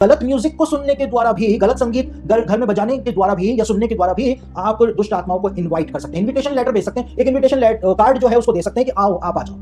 गलत म्यूजिक को सुनने के द्वारा भी, गलत संगीत घर में बजाने के द्वारा भी या सुनने के द्वारा भी आप दुष्ट आत्माओं को इनवाइट कर सकते हैं। इनविटेशन लेटर भेज सकते हैं, एक इनविटेशन कार्ड जो है उसको दे सकते हैं कि आओ, आप आ जाओ।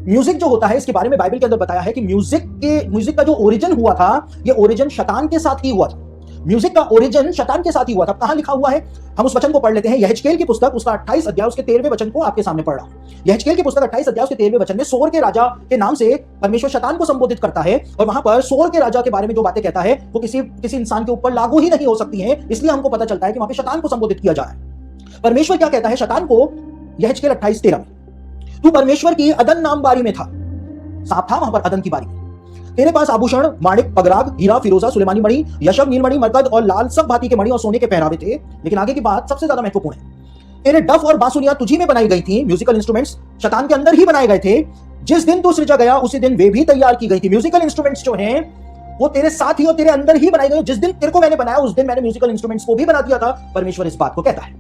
म्यूजिक जो होता है, इसके बारे में बाइबल के अंदर बताया है कि म्यूजिक का जो ओरिजिन हुआ था, ये ओरिजिन शैतान के साथ ही हुआ था। म्यूजिक का ओरिजिन शैतान के साथ ही हुआ था। कहां लिखा हुआ है, हम उस वचन को पढ़ लेते हैं। यहेजकेल की पुस्तक उसका 28 अध्याय उसके 13वें वचन को आपके सामने पढ़ रहा हूं। यहेजकेल की पुस्तक 28 अध्याय उसके 13वें वचन में सोर के राजा के नाम से परमेश्वर शैतान को संबोधित करता है, और वहां पर सोर के राजा के बारे में जो बातें कहता है वो किसी इंसान के ऊपर लागू ही नहीं हो सकती हैं। इसलिए हमको पता चलता है कि वहां पे शैतान को संबोधित किया जा रहा है। परमेश्वर क्या कहता है शैतान को यहेजकेल 28:13 में, तू परमेश्वर की अदन नाम बारी में था, सांप था वहां पर अदन की बारी में, तेरे पास आभूषण, माणिक, पगराग, हीरा, फिरोजा, सुलेमानी मणि, यशब, नीलमणि, मरकत और लाल सब भांति के मणि और सोने के पहरावे थे। लेकिन आगे की बात सबसे ज्यादा महत्वपूर्ण है। तेरे डफ और बांसुरियां तुझी में बनाई गई थी। म्यूजिकल इंस्ट्रूमेंट्स शैतान के अंदर ही बनाए गए थे। जिस दिन तू सृजा गया उसी दिन वे भी तैयार की गई थी। म्यूजिकल इंस्ट्रूमेंट्स जो हैं वो तेरे साथ ही और तेरे अंदर ही बनाई गई। जिस दिन तेरे को मैंने बनाया उस दिन मैंने म्यूजिकल इंस्ट्रूमेंट्स को भी बना दिया था। परमेश्वर इस बात को कहता है।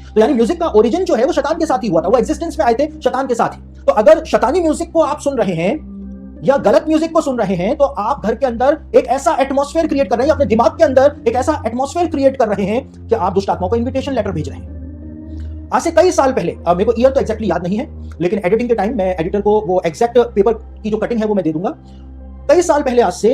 तो यानी म्यूजिक का ओरिजिन जो है वो शैतान के साथ ही हुआ था, वो एग्जिस्टेंस में आए थे शैतान के साथ ही। तो अगर शैतानी म्यूजिक को आप सुन रहे हैं या गलत म्यूजिक को सुन रहे हैं तो आप घर के अंदर एक ऐसा एटमॉस्फेयर क्रिएट कर रहे हैं, अपने दिमाग के अंदर एक ऐसा एटमॉस्फेयर क्रिएट कर रहे हैं कि आप दुष्ट आत्माओं को इनविटेशन लेटर भेज रहे हैं। आज से कई साल पहले, मेरे को ईयर तो एग्जैक्टली याद नहीं है, लेकिन एडिटिंग के टाइम मैं एडिटर को वो एग्जैक्ट पेपर की जो कटिंग है वो मैं दे दूंगा। कई साल पहले आज से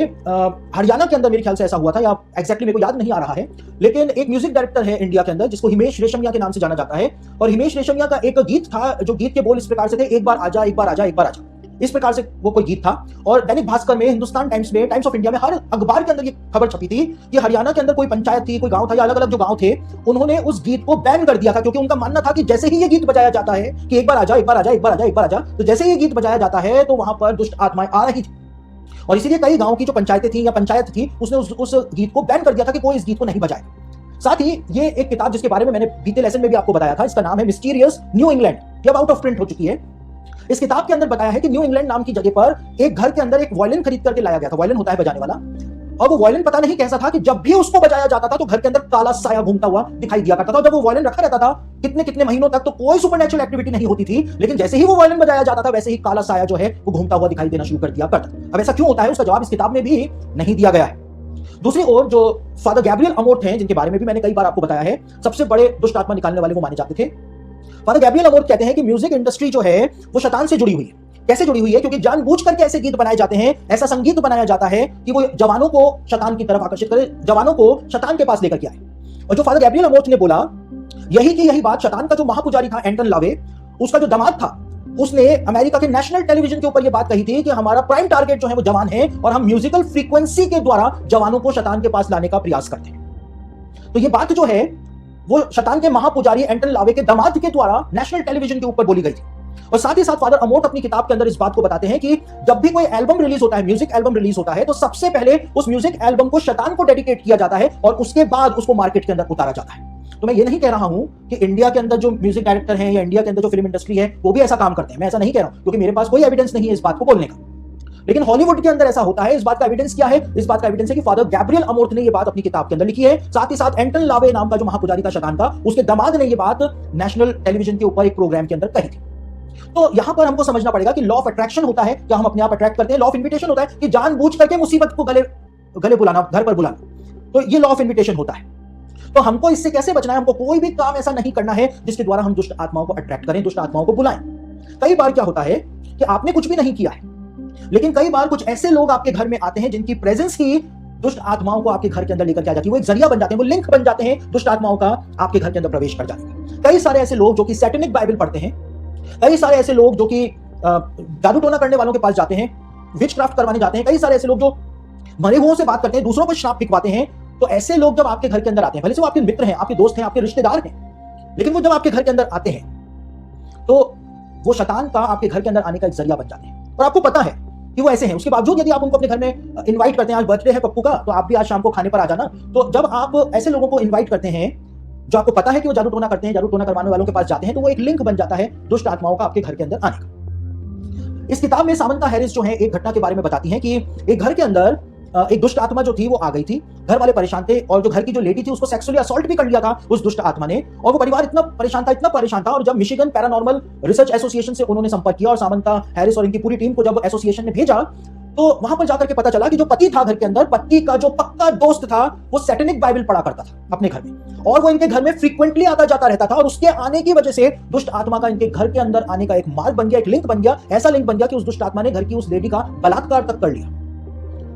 हरियाणा के अंदर मेरे ख्याल से ऐसा हुआ था, या एग्जैक्टली मेरे को याद नहीं आ रहा है, लेकिन एक म्यूजिक डायरेक्टर है इंडिया के अंदर जिसको हिमेश रेशमिया के नाम से जाना जाता है। और हिमेश रेशमिया का एक गीत था, जो गीत के बोल इस प्रकार से थे, एक बार आजा, एक बार आजा, एक बार आजा, इस प्रकार से वो कोई गीत था। और दैनिक भास्कर में, हिंदुस्तान टाइम्स में, टाइम्स ऑफ इंडिया में, हर अखबार के अंदर ये खबर छपी थी कि हरियाणा के अंदर कोई पंचायत थी, कोई गांव था, या अलग अलग जो गांव थे, उन्होंने उस गीत को बैन कर दिया था, क्योंकि उनका मानना था कि जैसे ही ये गीत बजाया जाता है कि एक बार आजा, एक बार आजा, एक बार आजा, एक बार आजा, तो जैसे ही ये गीत बजाया जाता है तो वहां पर दुष्ट आत्माएं आ रही थी। और इसीलिए कई गांव की जो पंचायतें थी या पंचायत थी उसने उस गीत को बैन कर दिया था कि कोई इस गीत को नहीं बजाए। साथ ही ये एक किताब जिसके बारे में मैंने बीते लेसन में भी आपको बताया था, इसका नाम है मिस्टीरियस न्यू इंग्लैंड, ये अब आउट ऑफ प्रिंट हो चुकी है। इस किताब के अंदर बताया है कि न्यू इंग्लैंड नाम की जगह पर एक घर के अंदर एक वायलिन खरीद करके लाया गया था। वायलिन होता है बजाने वाला, और वो वायलिन पता नहीं कैसा था कि जब भी उसको बजाया जाता था तो घर के अंदर काला साया घूमता हुआ दिखाई दिया करता था। जब वो वायलिन रखा रहता था कितने कितने महीनों तक तो कोई सुपरनैचुरल एक्टिविटी नहीं होती थी, लेकिन जैसे ही वो वायलिन बजाया जाता था वैसे ही काला साया जो है वो घूमता हुआ दिखाई देना शुरू कर दिया करता। अब ऐसा क्यों होता है उसका जवाब इस किताब में भी नहीं दिया गया है। दूसरी ओर जो फादर गैब्रियल अमोर्थ हैं, जिनके बारे में भी मैंने कई बार आपको बताया है, सबसे बड़े दुष्ट आत्मा निकालने वाले वो माने जाते थे। फादर गैब्रियल अमोर्थ कहते हैं कि म्यूजिक इंडस्ट्री जो है वो शैतान से जुड़ी हुई है। कैसे जुड़ी हुई है? क्योंकि जानबूझ करके ऐसे गीत बनाए जाते हैं, ऐसा संगीत बनाया जाता है कि वो जवानों को शैतान की तरफ आकर्षित करे, जवानों को शैतान के पास लेकर के आए। और जो फादर गैब्रियल अमोर्थ ने बोला, यही की यही बात शैतान का जो महापुजारी था एंटन लावे, उसका जो दामाद था, उसने अमेरिका के नेशनल टेलीविजन के ऊपर यह बात कही थी कि हमारा प्राइम टारगेट जो है वो जवान है, और हम म्यूजिकल फ्रीक्वेंसी के द्वारा जवानों को शैतान के पास लाने का प्रयास करते हैं। तो ये बात जो है वो शैतान के महापुजारी एंटन लावे के दामाद के द्वारा नेशनल टेलीविजन के ऊपर बोली गई थी। और साथ ही साथ फादर अमोर्थ अपनी किताब के अंदर इस बात को बताते हैं कि जब भी कोई एल्बम रिलीज होता है, म्यूजिक एल्बम रिलीज होता है, तो सबसे पहले उस म्यूजिक एल्बम को शैतान को डेडिकेट किया जाता है और उसके बाद उसको मार्केट के अंदर उतारा जाता है। तो मैं ये नहीं कह रहा हूं कि इंडिया के अंदर जो म्यूजिक डायरेक्टर हैं या इंडिया के अंदर जो फिल्म इंडस्ट्री है वो भी ऐसा काम करते हैं, मैं ऐसा नहीं कह रहा हूं, क्योंकि मेरे पास कोई एविडेंस नहीं है इस बात को बोलने का। लेकिन हॉलीवुड के अंदर ऐसा होता है। इस बात का एविडेंस क्या है? इस बात का एविडेंस है कि फादर गैब्रियल अमोर्थ ने ये बात अपनी किताब के अंदर लिखी है। साथ ही साथ एंटन लावे नाम का जो महापुजारी था शैतान का, उसके दामाद ने ये बात नेशनल टेलीविजन के ऊपर एक प्रोग्राम के अंदर कही थी। तो यहां पर हमको समझना पड़ेगा कि लॉ ऑफ अट्रैक्शन होता है, क्या हम अपने आप अट्रैक्ट करते हैं। लॉ ऑफ इन्विटेशन होता है कि जानबूझ करके मुसीबत को गले बुलाना, घर पर बुलाना, तो ये लॉ ऑफ इन्विटेशन होता है। तो हमको इससे कैसे बचना है? हमको कोई भी काम ऐसा नहीं करना है जिसके द्वारा हम दुष्ट आत्माओं को अट्रैक्ट करें, दुष्ट आत्माओं को बुलाएं। कई बार क्या होता है कि आपने कुछ भी नहीं किया है, लेकिन कई बार कुछ ऐसे लोग आपके घर में आते हैं जिनकी प्रेजेंस ही दुष्ट आत्माओं को आपके घर के अंदर लेकर के आ जाती है। वो एक जरिया बन जाते हैं, वो लिंक बन जाते हैं दुष्ट आत्माओं का आपके घर के अंदर प्रवेश कर जाने का। कई सारे ऐसे लोग जो कि सैटेनिक बाइबल पढ़ते हैं, कई सारे ऐसे लोग जो कि जादू टोना करने वालों के पास जाते हैं, विच क्राफ्ट करवाने जाते हैं, कई सारे ऐसे लोग जो मरे हुओं से बात करते हैं, दूसरों को श्राप फिकवाते हैं। तो ऐसे लोग जब आपके घर के अंदर आते हैं, भले से वो आपके मित्र हैं, आपके दोस्त हैं, आपके रिश्तेदार हैं, लेकिन वो जब आपके घर के अंदर आते हैं तो वो शैतान का आपके घर के अंदर आने का एक जरिया बन जाते हैं। और आपको पता है कि वो ऐसे हैं, उसके बावजूद यदि आप उनको अपने घर में इनवाइट करते हैं, आज बर्थडे है पप्पू का तो आप भी आज शाम को खाने पर आ जाना, तो जब आप ऐसे लोगों को इनवाइट करते हैं जो आपको पता है कि वो जादू टोना करते हैं, जादू टोना करवाने वालों के पास जाते हैं, तो वो एक लिंक बन जाता है दुष्ट आत्माओं का आपके घर के अंदर आने का। इस किताब में सामंता हैरिस जो है एक घटना के बारे में बताती हैं कि एक घर के अंदर एक दुष्ट आत्मा जो थी वो आ गई थी। घर वाले परेशान थे और जो घर की जो लेडी थी उसको सेक्सुअली असॉल्ट भी कर लिया था उस दुष्ट आत्मा ने, और वो परिवार इतना परेशान था। और जब मिशिगन पैरानॉर्मल रिसर्च एसोसिएशन से उन्होंने संपर्क किया और सामंता हैरिस और इनकी पूरी टीम को जब एसोसिएशन ने भेजा, तो वहां पर जाकर के पता चला कि जो पति था घर के अंदर, पति का जो पक्का दोस्त था, वो सैटेनिक बाइबल पढ़ा करता था अपने घर में, और वो इनके घर में फ्रीक्वेंटली आता जाता रहता था, और उसके आने की वजह से दुष्ट आत्मा का इनके घर के अंदर आने का एक मार्ग बन गया, एक लिंक बन गया, ऐसा लिंक बन गया कि उस दुष्ट आत्मा ने घर की उस लेडी का बलात्कार तक कर लिया।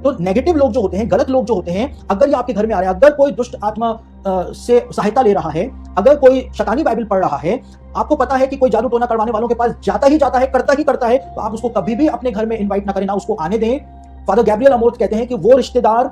तो नेगेटिव लोग जो होते हैं, गलत लोग जो होते हैं, अगर ये आपके घर में आ रहे हैं, अगर कोई दुष्ट आत्मा से सहायता ले रहा है, अगर कोई शैतानी बाइबल पढ़ रहा है, आपको पता है कि कोई जादू टोना करवाने वालों के पास जाता ही जाता है, करता ही करता है, तो आप उसको कभी भी अपने घर में इनवाइट ना करें, ना उसको आने दें। फादर गैब्रियल अमोर्थ कहते हैं कि वो रिश्तेदार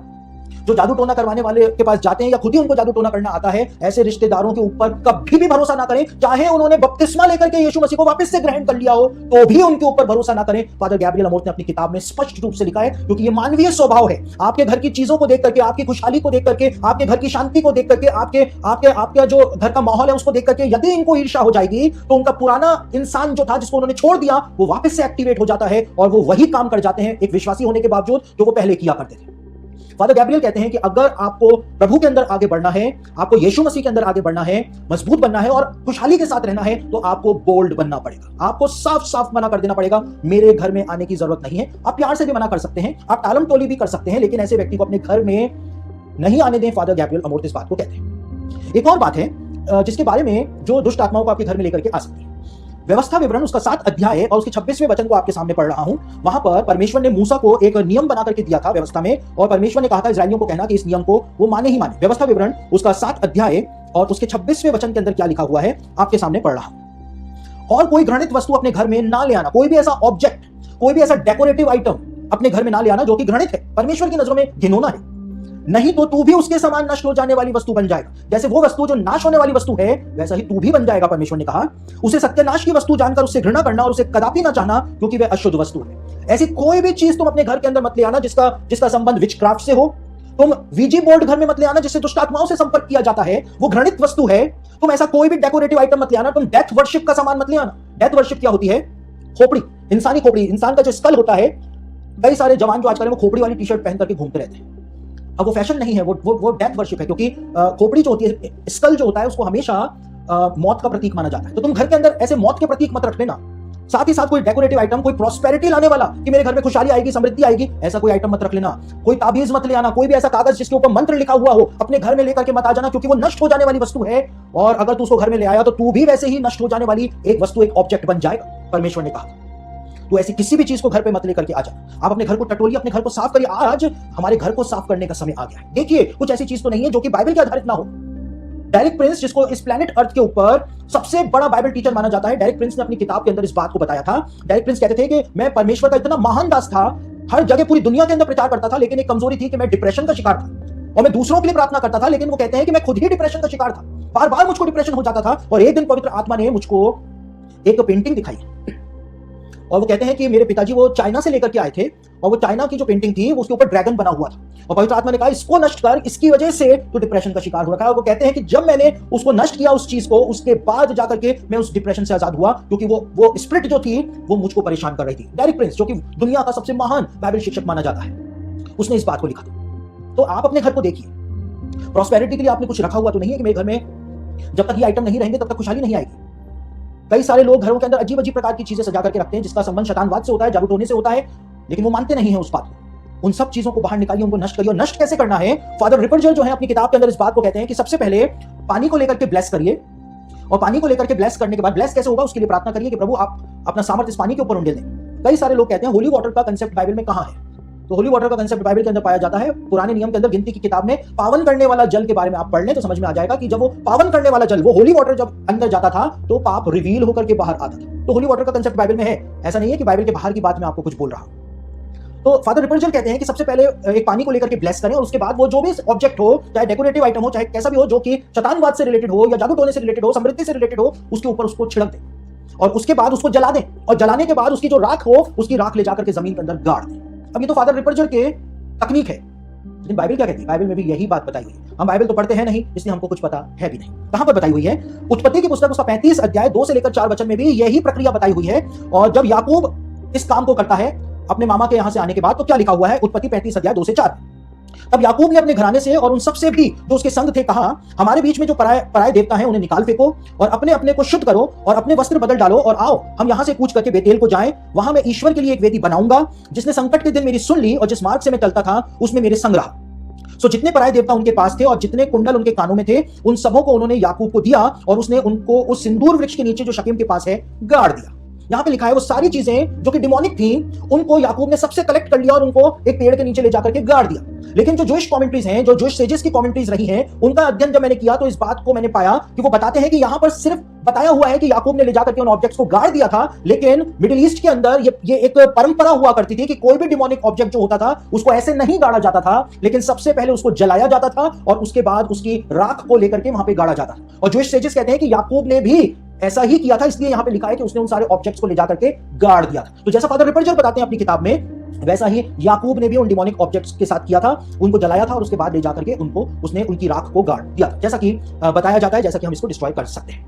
जो जादू टोना करवाने वाले के पास जाते हैं या खुद ही उनको जादू टोना करना आता है, ऐसे रिश्तेदारों के ऊपर कभी भी भरोसा ना करें, चाहे उन्होंने बपतिस्मा लेकर के यीशु मसीह को वापस से ग्रहण कर लिया हो, तो भी उनके ऊपर भरोसा ना करें। फादर गैब्रियल अमोर्थ ने अपनी किताब में स्पष्ट रूप से लिखा है, क्योंकि ये मानवीय स्वभाव है। आपके घर की चीजों को देख करके, आपकी खुशहाली को देख करके, आपके घर की शांति को देख करके, आपके जो घर का माहौल है उसको देख करके यदि इनको ईर्ष्या हो जाएगी, तो उनका पुराना इंसान जो था, जिसको उन्होंने छोड़ दिया, वो वापस से एक्टिवेट हो जाता है और वो वही काम कर जाते हैं, एक विश्वासी होने के बावजूद, जो वो पहले किया करते थे। फादर गैब्रियल कहते हैं कि अगर आपको प्रभु के अंदर आगे बढ़ना है, आपको यीशु मसीह के अंदर आगे बढ़ना है, मजबूत बनना है और खुशहाली के साथ रहना है, तो आपको बोल्ड बनना पड़ेगा। आपको साफ साफ मना कर देना पड़ेगा, मेरे घर में आने की जरूरत नहीं है। आप प्यार से भी मना कर सकते हैं, आप टालम टोली भी कर सकते हैं, लेकिन ऐसे व्यक्ति को अपने घर में नहीं आने दें। फादर गैब्रियल अमोर्थ इस बात को कहते हैं। एक और बात है जिसके बारे में, जो दुष्ट आत्माओं को आपके घर में लेकर के आ सकती है। व्यवस्था विवरण उसका 7 अध्याय और उसके 26वें वचन को आपके सामने पढ़ रहा हूं। वहां पर परमेश्वर ने मूसा को एक नियम बना करके दिया था व्यवस्था में, और परमेश्वर ने कहा था इस्राएलियों को कहना कि इस नियम को वो माने ही माने। व्यवस्था विवरण उसका 7 अध्याय और उसके 26वें वचन के अंदर क्या लिखा हुआ है आपके सामने पढ़ रहा हूं। और कोई घृणित वस्तु अपने घर में ना ले आना, कोई भी ऐसा ऑब्जेक्ट, कोई भी ऐसा डेकोरेटिव आइटम अपने घर में ना ले आना जो कि घृणित है, परमेश्वर की नजरों में घिनौना है, नहीं तो तू भी उसके समान नष्ट हो जाने वाली वस्तु बन जाएगा। जैसे वो वस्तु जो नाश होने वाली वस्तु है, वैसा ही तू भी बन जाएगा। परमेश्वर ने कहा उसे सत्यानाश की वस्तु जानकर उससे घृणा करना और उसे कदापि ना चाहना, क्योंकि वह अशुद्ध वस्तु है। ऐसी कोई भी चीज तुम अपने घर के अंदर मत ले आना जिसका संबंध विचक्राफ्ट से हो। तुम वीजी बोर्ड घर में मत ले आना जिससे दुष्ट आत्माओं से संपर्क किया जाता है, वो घृणित वस्तु है। तुम ऐसा कोई भी डेकोरेटिव आइटम मत ले आना। तुम डेथ वर्शिप का सामान मत ले आना। डेथ वर्शिप क्या होती है? खोपड़ी, इंसानी खोपड़ी, इंसान का जो स्कल होता है। कई सारे जवान जो आजकल वो खोपड़ी वाली टी शर्ट पहन करके घूमते रहते हैं। अब वो फैशन नहीं है, वो डेथ वर्शिप है, क्योंकि खोपड़ी जो होती है, स्कल जो होता है, उसको हमेशा मौत का प्रतीक माना जाता है। तो तुम घर के अंदर ऐसे मौत के प्रतीक मत रख लेना। साथ ही साथ कोई डेकोरेटिव आइटम, कोई प्रॉस्पेरिटी लाने वाला कि मेरे घर में खुशहाली आएगी, समृद्धि आएगी, ऐसा कोई आइटम मत रख लेना। कोई ताबीज मत ले आना। कोई भी ऐसा कागज जिसके ऊपर मंत्र लिखा हुआ हो अपने घर में लेकर के मत आ जाना, क्योंकि वो नष्ट हो जाने वाली वस्तु है। और अगर तू उसको घर में ले आया तो तू भी वैसे ही नष्ट हो जाने वाली एक वस्तु, एक ऑब्जेक्ट बन जाएगा। परमेश्वर ने कहा तो ऐसी किसी भी चीज को घर पे मत लेकर के आ जाना। आप अपने घर को टटोलिए, अपने घर को साफ करिए। आज हमारे घर को साफ करने का समय आ गया है। देखिए, कुछ ऐसी चीज तो नहीं है जो कि बाइबल के आधारित ना हो। डेरिक प्रिंस, जिसको इस प्लेनेट अर्थ के ऊपर सबसे बड़ा बाइबल टीचर माना जाता है, डेरिक प्रिंस ने अपनी किताब के अंदर इस बात को बताया था। डेरिक प्रिंस कहते थे कि मैं परमेश्वर का इतना महान दास था, हर जगह पूरी दुनिया के अंदर प्रचार करता था, लेकिन एक कमजोरी थी कि मैं डिप्रेशन का शिकार था और मैं दूसरों के लिए प्रार्थना करता था, लेकिन वो कहते हैं कि मैं खुद ही डिप्रेशन का शिकार था। बार बार मुझको डिप्रेशन हो जाता था। और एक दिन पवित्र आत्मा ने मुझको एक पेंटिंग दिखाई और वो कहते हैं कि मेरे पिताजी वो चाइना से लेकर के आए थे और वो चाइना की जो पेंटिंग थी वो उसके ऊपर ड्रैगन बना हुआ था। और पवित्र आत्मा ने कहा इसको नष्ट कर, इसकी वजह से तो डिप्रेशन का शिकार हो रखा है। और वो कहते हैं कि जब मैंने उसको नष्ट किया, उस चीज को, उसके बाद जाकर के मैं उस डिप्रेशन से आजाद हुआ, क्योंकि वो स्पिरिट जो थी वो मुझको परेशान कर रही थी। डेरिक प्रिंस, जो कि दुनिया का सबसे महान बाइबल शिक्षक माना जाता है, उसने इस बात को लिखा था। तो आप अपने घर को देखिए, प्रॉस्पेरिटी के लिए आपने कुछ रखा हुआ तो नहीं है कि मेरे घर में जब तक ये आइटम नहीं रहेंगे तब तक खुशहाली नहीं आएगी। कई सारे लोग घरों के अंदर अजीब अजीब प्रकार की चीजें सजा करके रखते हैं जिसका संबंध शैतानवाद से होता है, जादू टोने से होता है, लेकिन वो मानते नहीं है उस बात को। उन सब चीजों को बाहर निकालिए, उनको नष्ट करिए। और नष्ट कैसे करना है? फादर रिपरजल जो है अपनी किताब के अंदर इस बात को कहते हैं कि सबसे पहले पानी को लेकर के ब्लेस करिए, और पानी को लेकर के ब्लेस करने के बाद, ब्लेस कैसे होगा उसके लिए प्रार्थना करिए कि प्रभु आप अपना सामर्थ्य इस पानी के ऊपर उंडेल दें। कई सारे लोग कहते हैं होली वाटर का कंसेप्ट बाइबल में कहां है? तो होली वाटर का कंसेप्ट बाइबल के अंदर पाया जाता है। पुराने नियम के अंदर गिनती की किताब में पावन करने वाला जल के बारे में आप पढ़ लें तो समझ में आ जाएगा कि जब वो पावन करने वाला जल, वो होली वाटर जब अंदर जाता था तो पाप रिवील होकर के बाहर आता था। तो होली वाटर का कंसेप्ट बाइबल में है। ऐसा नहीं है कि बाइबल के बाहर की बात मैं आपको कुछ बोल रहा हूं। तो फादर रिपरजल कहते हैं कि सबसे पहले एक पानी को लेकर के ब्लेस करें और उसके बाद वो जो भी ऑब्जेक्ट हो, चाहे डेकोरेटिव आइटम हो, चाहे कैसा भी हो, जो कि शैतानवाद से रिलेटेड हो या जादू टोने से रिलेटेड हो, समृद्धि से रिलेटेड हो, उसके ऊपर उसको छिड़क दें और उसके बाद उसको जला दें। और जलाने के बाद उसकी जो राख हो, उसकी राख ले जाकर के जमीन के अंदर गाड़ दें। अब ये तो फादर रिपरजल के तकनीक है, लेकिन बाइबल क्या कहती है? बाइबल में भी यही बात बताई हुई है। हम बाइबल तो पढ़ते हैं नहीं, इसलिए हमको कुछ पता है भी नहीं। कहां पर बताई हुई है? उत्पत्ति की पुस्तक उसका 35 अध्याय 2 से लेकर 4 वचन में भी यही प्रक्रिया बताई हुई है। और जब याकूब इस काम को करता है अपने मामा के यहां से आने के बाद, तो क्या लिखा हुआ है? उत्पत्ति 35 अध्याय 2 से 4। तब याकूब ने अपने घराने से और उन सबसे भी जो उसके संग थे कहा, हमारे बीच में जो पराए देवता हैं उन्हें निकाल फेंको और अपने अपने को शुद्ध करो और अपने वस्त्र बदल डालो और आओ हम यहां से कूच करके बेतेल को जाएं। वहां मैं ईश्वर के लिए एक वेदी बनाऊंगा, जिसने संकट के दिन मेरी सुन ली और जिस मार्ग से मैं चलता था उसमें मेरे संग रहा। जितने पराए देवता उनके पास थे और जितने कुंडल उनके कानों में थे, उन सबों को उन्होंने याकूब को दिया और उसने उनको उस सिंदूर वृक्ष के नीचे जो शकीम के पास है गाड़ दिया। यहां पे लिखा है वो सारी चीजें जो कि डिमोनिक थी उनको याकूब ने सबसे कलेक्ट कर लिया और उनको एक पेड़ के नीचे ले जाकर के गाड़ दिया। लेकिन जो जूइश कमेंट्रीज हैं, जो जूइश सेजेस की कमेंट्रीज रही हैं, उनका अध्ययन जब मैंने किया तो इस बात को मैंने पाया कि वो बताते हैं कि यहां पर सिर्फ बताया हुआ है कि याकूब ने ले जाकर के उन ऑब्जेक्ट्स को गाड़ दिया था, लेकिन मिडिल ईस्ट के अंदर ये एक परंपरा हुआ करती थी कि कोई भी डिमोनिक ऑब्जेक्ट जो होता था उसको ऐसे नहीं गाड़ा जाता था, लेकिन सबसे पहले उसको जलाया जाता था और उसके बाद उसकी राख को लेकर के वहां पे गाड़ा जाता था। और जूइश सेजेस कहते हैं कि याकूब ने भी ऐसा ही किया था, इसलिए यहां पे लिखा है कि उसने उन सारे ऑब्जेक्ट्स को ले जाकर के गाड़ दिया था। तो जैसा फादर रिपर्जर बताते हैं अपनी किताब में, वैसा ही याकूब ने भी उन डिमोनिक ऑब्जेक्ट्स के साथ किया था, उनको जलाया था और उसके बाद ले जाकर के उसने उनकी राख को गाड़ दिया, जैसा कि बताया जाता है, जैसा कि हम इसको डिस्ट्रॉय कर सकते हैं।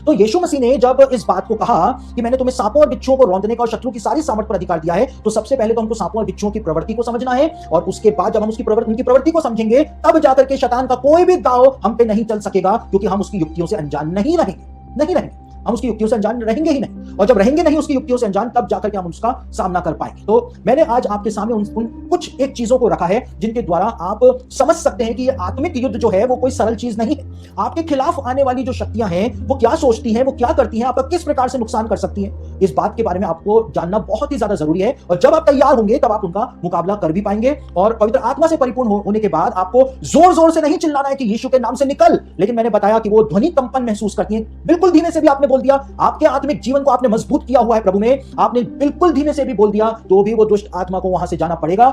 तो यीशु मसीह ने जब इस बात को कहा कि मैंने तुम्हें सांपों और बिच्छुओं को रौंदने का और शत्रु की सारी सामर्थ पर अधिकार दिया है, तो सबसे पहले तो हमको सांपों और बिच्छुओं की प्रवृत्ति को समझना है, और उसके बाद जब हम उनकी प्रवृत्ति को समझेंगे तब जाकर के शैतान का कोई भी दांव हम पे नहीं चल सकेगा, क्योंकि हम उसकी युक्तियों से अनजान नहीं रहेंगे। हम उसकी युक्तियों से अनजान रहेंगे ही नहीं, और जब रहेंगे नहीं उसकी युक्तियों से अनजान, तब जाकर के हम उसका सामना कर पाएंगे। तो मैंने आज आपके सामने उन कुछ एक चीजों को रखा है जिनके द्वारा आप समझ सकते हैं कि ये आत्मिक युद्ध जो है वो कोई सरल चीज नहीं है। आपके खिलाफ आने वाली जो शक्तियां हैं वो क्या सोचती हैं, वो क्या करती हैं, आपका किस प्रकार से नुकसान कर सकती हैं, इस बात के बारे में आपको जानना बहुत ही ज्यादा जरूरी है। और जब आप तैयार होंगे तब आप उनका मुकाबला कर भी पाएंगे, और पवित्र आत्मा से परिपूर्ण होने के बाद आपको जोर जोर से नहीं चिल्लाना है कि यीशु के नाम से निकल, लेकिन मैंने बताया कि वो ध्वनि कंपन महसूस करती है। बिल्कुल धीमे से भी आपने बोल दिया, आपके आत्मिक जीवन को आपने मजबूत किया हुआ है प्रभु में, आपने बिल्कुल धीमे से भी बोल दिया, तो भी वो दुष्ट आत्मा को वहां से जाना पड़ेगा,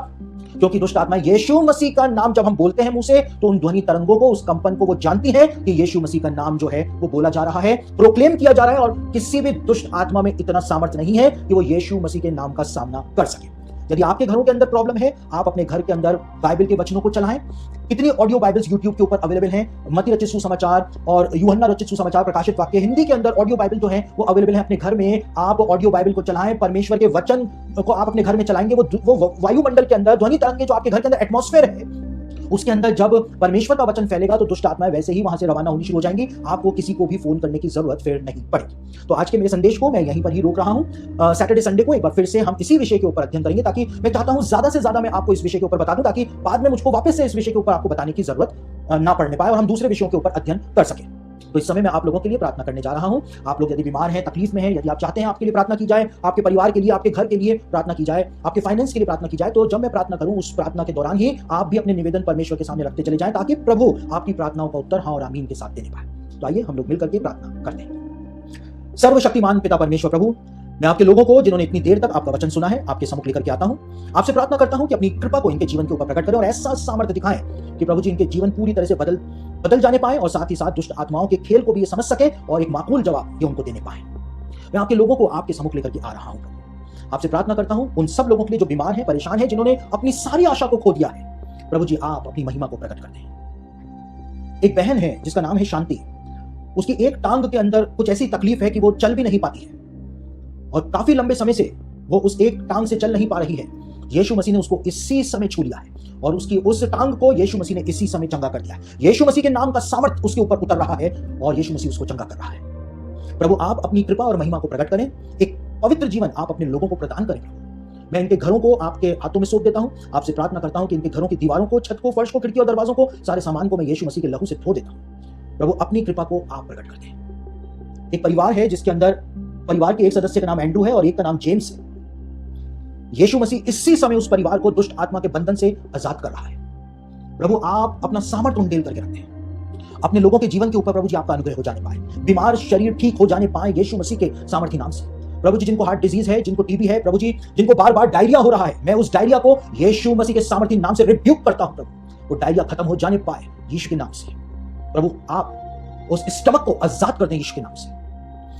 क्योंकि दुष्ट आत्मा यीशु मसीह का नाम जब हम बोलते हैं मुंह से, तो उन ध्वनि तरंगों को, उस कंपन को वो जानती है कि यीशु मसीह का नाम जो है वो बोला जा रहा है, प्रोक्लेम किया जा रहा है, और किसी भी दुष्ट आत्मा में इतना सामर्थ्य नहीं है कि वो यीशु मसीह के नाम का सामना कर सके। यदि आपके घरों के अंदर प्रॉब्लम है, आप अपने घर के अंदर बाइबल के वचनों को चलाएं। कितनी ऑडियो बाइबल्स यूट्यूब के ऊपर अवेलेबल हैं, मत्ती रचित सुसमाचार और यूहन्ना रचित सुसमाचार, प्रकाशित वाक्य, हिंदी के अंदर ऑडियो बाइबल जो है वो अवेलेबल है। अपने घर में आप ऑडियो बाइबल को चलाएं, परमेश्वर के वचन को आप अपने घर में चलाएंगे, वो वायुमंडल के अंदर ध्वनि तरंगे जो आपके घर के अंदर एटमॉस्फेयर है उसके अंदर जब परमेश्वर का वचन फैलेगा तो दुष्ट आत्माएं वैसे ही वहां से रवाना होनी शुरू हो जाएंगी, आपको किसी को भी फोन करने की जरूरत फिर नहीं पड़ेगी। तो आज के मेरे संदेश को मैं यहीं पर ही रोक रहा हूं। सैटरडे संडे को एक बार फिर से हम इसी विषय के ऊपर अध्ययन करेंगे, ताकि मैं चाहता हूं ज्यादा से ज्यादा मैं आपको इस विषय के ऊपर बता दूं, ताकि बाद में मुझको वापस से इस विषय के ऊपर आपको बताने की जरूरत ना पड़ने पाए और हम दूसरे विषयों के ऊपर अध्ययन कर सकें। तो इस समय मैं आप लोगों के लिए प्रार्थना करने जा रहा हूं। आप लोग यदि बीमार हैं, तकलीफ में हैं, यदि आप चाहते हैं आपके लिए प्रार्थना की जाए, आपके परिवार के लिए, आपके घर के लिए प्रार्थना की जाए, आपके फाइनेंस के लिए प्रार्थना की जाए, तो जब मैं प्रार्थना करूं उस प्रार्थना के दौरान ही आप भी अपने निवेदन परमेश्वर के सामने रखते चले जाएं, ताकि प्रभु आपकी प्रार्थनाओं का उत्तर हाँ और आमीन के साथ देने पाए। तो आइए हम लोग मिलकर के प्रार्थना करते हैं। सर्वशक्तिमान पिता परमेश्वर प्रभु, मैं आपके लोगों को जिन्होंने इतनी देर तक आपका वचन सुना है आपके सम्मुख लेकर के आता हूं। आपसे प्रार्थना करता हूं कि अपनी कृपा को इनके जीवन के ऊपर प्रकट करें और ऐसा सामर्थ्य दिखाएं कि प्रभु जी इनके जीवन पूरी तरह से बदल जाने पाए, और साथ ही साथ दुष्ट आत्माओं के खेल को भी ये समझ सके और एक माकूल जवाब ये उनको देने पाए। मैं आपके लोगों को आपके सम्मुख लेकर के आ रहा हूं। आपसे प्रार्थना करता हूं उन सब लोगों के लिए जो बीमार हैं, परेशान हैं, जिन्होंने अपनी सारी आशा को खो दिया है। प्रभु जी आप अपनी महिमा को प्रकट कर दें। एक बहन है जिसका नाम है शांति, उसकी एक टांग के अंदर कुछ ऐसी तकलीफ है कि वो चल भी नहीं पाती है, और काफी लंबे समय से वो उस एक टांग से चल नहीं पा रही है। यीशु मसीह ने उसको इसी समय छू लिया है, और उसकी उस टांग को यीशु मसीह ने इसी समय चंगा कर दिया है। यीशु मसीह के नाम का सामर्थ उसके ऊपर उतर रहा है, और यीशु मसीह उसको चंगा कर रहा है। प्रभु आप अपनी कृपा और महिमा को प्रकट करें, एक पवित्र जीवन आप अपने लोगों को प्रदान करें। मैं इनके घरों को आपके हाथों में सौंप देता हूं। आपसे प्रार्थना करता हूं कि इनके घरों की दीवारों को, छत को, फर्श को, खिड़की और दरवाजों को, सारे सामान को मैं यीशु मसीह के लहू से धो देता हूं। प्रभु अपनी कृपा को आप प्रकट कर दें। एक परिवार है जिसके अंदर परिवार के एक सदस्य का नाम एंड्रू है और एक का नाम जेम्स है। यीशु मसीह इसी समय उस परिवार को दुष्ट आत्मा के बंधन से आजाद कर रहा है। प्रभु आप अपना सामर्थ उंडेल करके रखते हैं अपने लोगों के जीवन के ऊपर। प्रभु जी आपका अनुग्रह हो जाने पाए, बीमार शरीर ठीक हो जाने पाए यीशु मसीह के सामर्थी नाम से। प्रभु जी जिनको हार्ट डिजीज है, जिनको टीबी है, प्रभु जी जिनको बार बार डायरिया हो रहा है, मैं उस डायरिया को यीशु मसीह के सामर्थी नाम से रिब्यूक करता हूं। प्रभु वो डायरिया खत्म हो जाने पाए यीशु के नाम से। प्रभु आप उस स्टमक को आजाद कर दें यीशु के नाम से।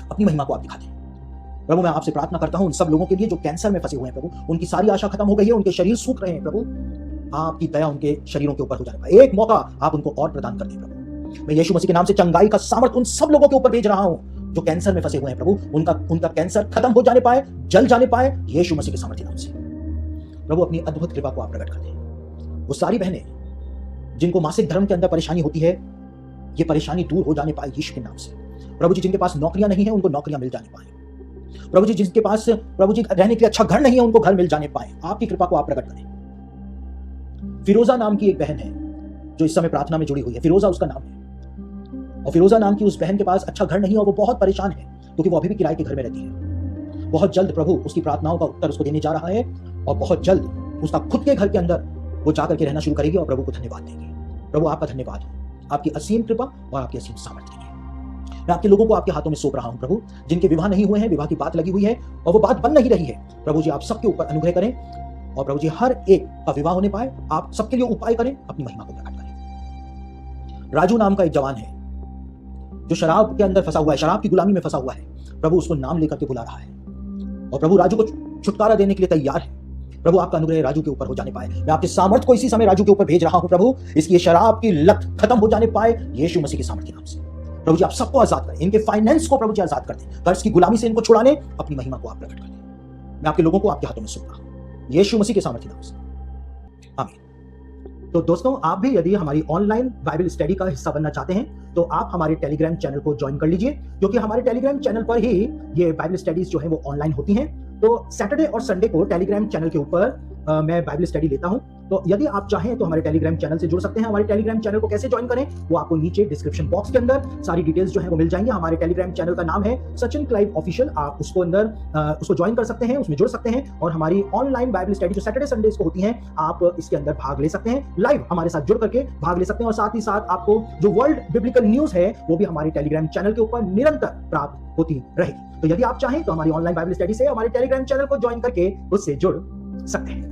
अपनी महिमा को आप दिखा दें। प्रभु मैं आपसे प्रार्थना करता हूं उन सब लोगों के लिए जो कैंसर में फंसे हुए हैं। प्रभु उनकी सारी आशा खत्म हो गई है, उनके शरीर सूख रहे हैं। प्रभु आपकी दया उनके शरीरों के ऊपर हो जाने पाए, एक मौका आप उनको और प्रदान कर दें। प्रभु मैं यीशु मसीह के नाम से चंगाई का सामर्थ उन सब लोगों के ऊपर भेज रहा हूं जो कैंसर में फंसे हुए हैं। प्रभु उनका कैंसर खत्म हो जाने पाए, जल जाने पाए यीशु मसीह के सामर्थी नाम से। प्रभु अपनी अद्भुत कृपा को आप प्रकट कर दें। वो सारी बहनें जिनको मासिक धर्म के अंदर परेशानी होती है, ये परेशानी दूर हो जाने पाए यीशु के नाम से। प्रभु जी, जिनके पास नौकरियां नहीं है, उनको नौकरियां मिल जाने पाए। प्रभु जी, जिनके पास प्रभु जी रहने के लिए अच्छा घर नहीं है, उनको घर मिल जाने पाए। आपकी कृपा को आप प्रकट करें। फिरोजा नाम की एक बहन है जो इस समय प्रार्थना में जुड़ी हुई है, फिरोजा उसका नाम है, और फिरोजा नाम की उस बहन के पास अच्छा घर नहीं है और वो बहुत परेशान है क्योंकि वो अभी भी किराए के घर में रहती है। बहुत जल्द प्रभु उसकी प्रार्थनाओं का उत्तर उसको देने जा रहा है और बहुत जल्द उसका खुद के घर के अंदर वो जाकर के रहना शुरू करेगी और प्रभु को धन्यवाद देगी। प्रभु, आपका धन्यवाद हो, आपकी असीम कृपा और आपकी असीम सामर्थ्य के लिए। मैं आपके लोगों को आपके हाथों में सौंप रहा हूं प्रभु, जिनके विवाह नहीं हुए हैं, विवाह की बात लगी हुई है और वो बात बन नहीं रही है। प्रभु जी, आप सबके ऊपर अनुग्रह करें और प्रभु जी हर एक का विवाह होने पाए। आप सबके लिए उपाय करें, अपनी महिमा को प्रकट करें। राजू नाम का एक जवान है जो शराब के अंदर फंसा हुआ है, शराब की गुलामी में फंसा हुआ है। प्रभु उसको नाम लेकर के बुला रहा है और प्रभु राजू को छुटकारा देने के लिए तैयार है। प्रभु, आपका अनुग्रह राजू के ऊपर हो जाने पाए। मैं आपके सामर्थ्य को इसी समय राजू के ऊपर भेज रहा हूं प्रभु, इसकी शराब की लत खत्म हो जाने पाए यीशु मसीह के सामर्थ्य के नाम से। प्रभु जी, आप सबको आजाद करें, इनके फाइनेंस को प्रभु जी आजाद कर दें, कर्ज की गुलामी से इनको छुड़ा लें, अपनी महिमा को आप प्रकट कर दें। मैं आपके लोगों को आपके हाथों में सौंप रहा हूं यीशु मसीह के सामर्थ्य नाम से, आमीन। तो दोस्तों, आप भी यदि हमारी ऑनलाइन बाइबल स्टडी का हिस्सा बनना चाहते हैं तो आप हमारे टेलीग्राम चैनल को ज्वाइन कर लीजिए, क्योंकि हमारे टेलीग्राम चैनल पर ही ये बाइबल स्टडीज जो है वो ऑनलाइन होती हैं। तो सैटरडे और संडे को टेलीग्राम चैनल के ऊपर मैं बाइबल स्टडी लेता हूं। तो यदि आप चाहें तो हमारे टेलीग्राम चैनल से जुड़ सकते हैं। हमारे टेलीग्राम चैनल को कैसे ज्वाइन करें, वो आपको नीचे डिस्क्रिप्शन बॉक्स के अंदर सारी डिटेल्स जो है वो मिल जाएंगे। हमारे टेलीग्राम चैनल का नाम है सचिन क्लाइव ऑफिशियल। आप उसको अंदर उसको ज्वाइन कर सकते हैं, उसमें जुड़ सकते हैं और हमारी ऑनलाइन बाइबल स्टडी जो सैटरडे संडे को होती है, आप इसके अंदर भाग ले सकते हैं, लाइव हमारे साथ जुड़ करके भाग ले सकते हैं। और साथ ही साथ आपको जो वर्ल्ड बिब्लिकल न्यूज है वो भी हमारे टेलीग्राम चैनल के ऊपर निरंतर प्राप्त होती रहेगी। तो यदि आप चाहें तो हमारी ऑनलाइन बाइबल स्टडी से हमारे टेलीग्राम चैनल को ज्वाइन करके उससे जुड़ सकते हैं।